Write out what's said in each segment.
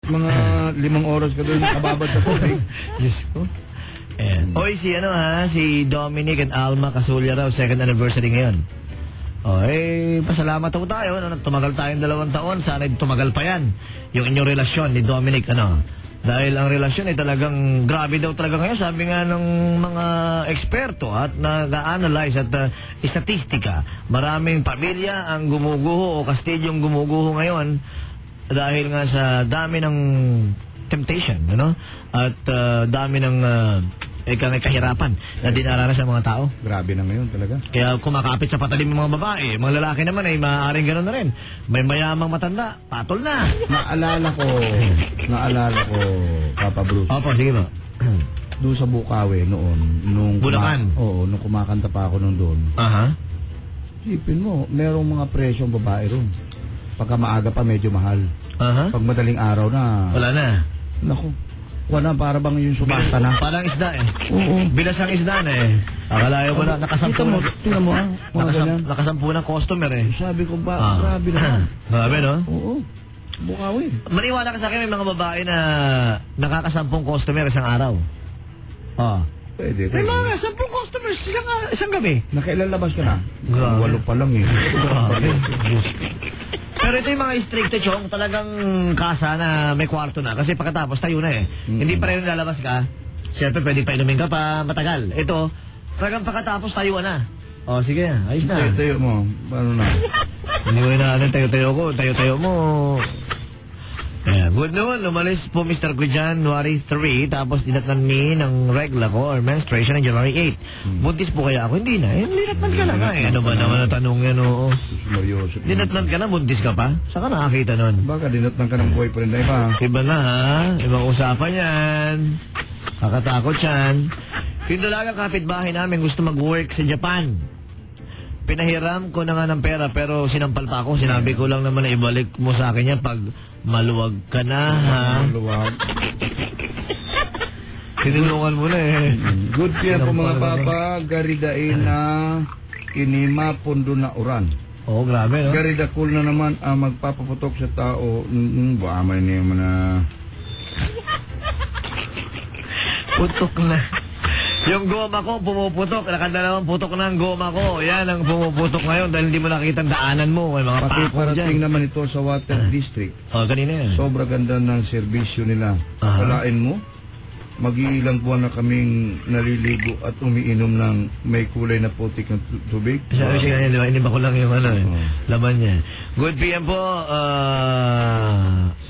mga 5 oras ka doon nakababad sa tubig. Diyos ko. Oy, si Dominic and Alma Casulia raw, 2nd anniversary ngayon. Pasalamat po tayo. Tumagal tayong 2 taon. Sana tumagal pa yan. Yung inyong relasyon ni Dominic, Dahil ang relasyon ay talagang grabe daw talaga ngayon. Sabi nga ng mga eksperto at nag-analyze at statistika. Maraming pamilya ang gumuguho o kastidyong gumuguho ngayon dahil nga sa dami ng temptation, At dami ng kahirapan na dinaranas sa mga tao. Grabe na ngayon talaga. Kaya kumakapit sa patalim ng mga babae. Mga lalaki naman ay maaaring gano'n na rin. May mayamang matanda, patol na. Naalala ko, Papa Bruce. Opo, sige po. Doon sa Bukawi noon. Bulacan? Nung kumakanta pa ako doon. Isipin mo, merong mga presyong babae ron. Pagka maaga pa, medyo mahal. Pag madaling araw na... Wala na. Naku. Wala, para bang yung subasta na? Parang isda Oo. Bilas ang isda na Akalayo mo na, nakasampu. Tingnan mo Nakasampu ng customer Sabi ko ba, grabe naman. Grabe, no? Oo. Bukawi. Maniwala ka sa akin, may mga babae na nakakasampung customer isang araw. Pwede. May mga 10 customers isang gabi. Nakailan labas ka na? 8 pa lang Grabe. Pero ito yung mga stricto, Chong, talagang kasa na may kwarto na. Kasi pagkatapos tayo na Hindi pa rin lalabas ka. Siyempre, pwede pa inumin ka pa matagal. Ito, talagang pagkatapos tayo na. Sige, ayos na. Tayo mo. Paano na? Hindi mo na tayo-tayo ko. Tayo-tayo mo. Good noon. Lumalis po Mr. ko January 3. Tapos dinatnan me ng regla ko or menstruation ng January 8. Buntis po kaya ako? Hindi na. Dinatnan ka na nga Ano ba naman na tanong yan? Dinatnan ka na? Buntis ka pa? Saan ka nakakita nun? Baka dinatnan ka ng boyfriend na iba. Iba na Ibang usapan yan. Kakatakot yan. Yung dalagang kapitbahay namin gusto mag-work sa Japan. Pinahiram ko na nga ng pera pero sinampal pa ako. Sinabi ko lang naman na ibalik mo sa akin yan pag maluwag ka na, Maluwag. Tinulungan mo na Good kaya po mga papa, garidain na inima pundo na uran. Grabe, no? Garida cool na naman ang magpapaputok sa tao. Ba, may naman na... Putok na. Yung goma ko, pumuputok. Nakadalawang putok na ang goma ko. Yan ang pumuputok ngayon dahil hindi mo nakita ang daanan mo. May mga pati pakong dyan. parating naman ito sa water district. Kanina yan. Sobra ganda ng serbisyo nila. Kalain mo, mag-iilang buwan na kaming naliligo at umiinom ng may kulay na putik na tubig. Sabi siya ganyan, di ba? Inimba ko lang yung laban niya. Good PM po.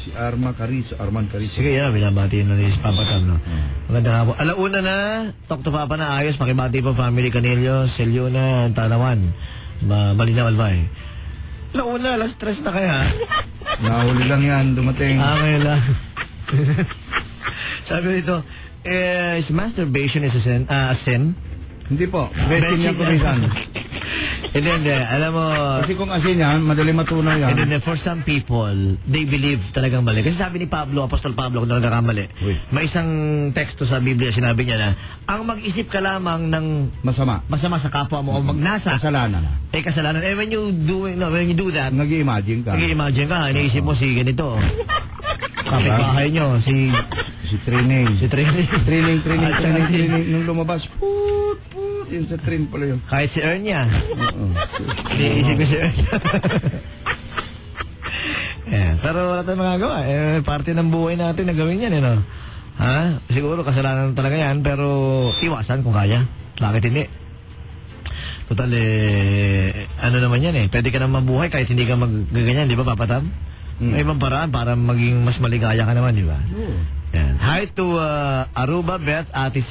Si Arman Caris. Sige, binabati na ni Papa Tam, no? Magandang hapon. Alauna na, talk to Papa na ayos. Pakibati po family Canillo, Selyuna, Tanawan. Malinaw, Albay. Alauna, alas 3 na kaya. Nahuli lang yan, dumating. Ngayon lang. Sabi nito, is masturbation is a sin? Hindi po. Betting yan kumisan. Hindi. Alam mo... Kasi kung asin yan, madali matunaw yan. Hindi, for some people, they believe talagang mali. Kasi sabi ni Pablo, Apostol Pablo, kung nagkakamali, may isang teksto sa Biblia, sinabi niya na, ang mag-isip ka lamang ng masama sa kapwa mo o magnasa. Kasalanan na. Kasalanan. When you do that, nag-i-imagine ka. Iniisip mo si ganito. Kapitbahay nyo, si Trining. Trining. Nung lumabas, yun sa train pala yun. Kahit si Ernia. Iniisip ko si Ernia. Pero wala tayong magagawa. Parte ng buhay natin na gawin yan, Siguro kasalanan talaga yan, pero iwasan kung kaya. Bakit hindi? Total, ano naman yan Pwede ka na mabuhay kahit hindi ka magaganyan, di ba, Papa Tam? May ibang paraan para maging mas maligaya ka naman, di ba? Hi to Aruba, Beth, Ate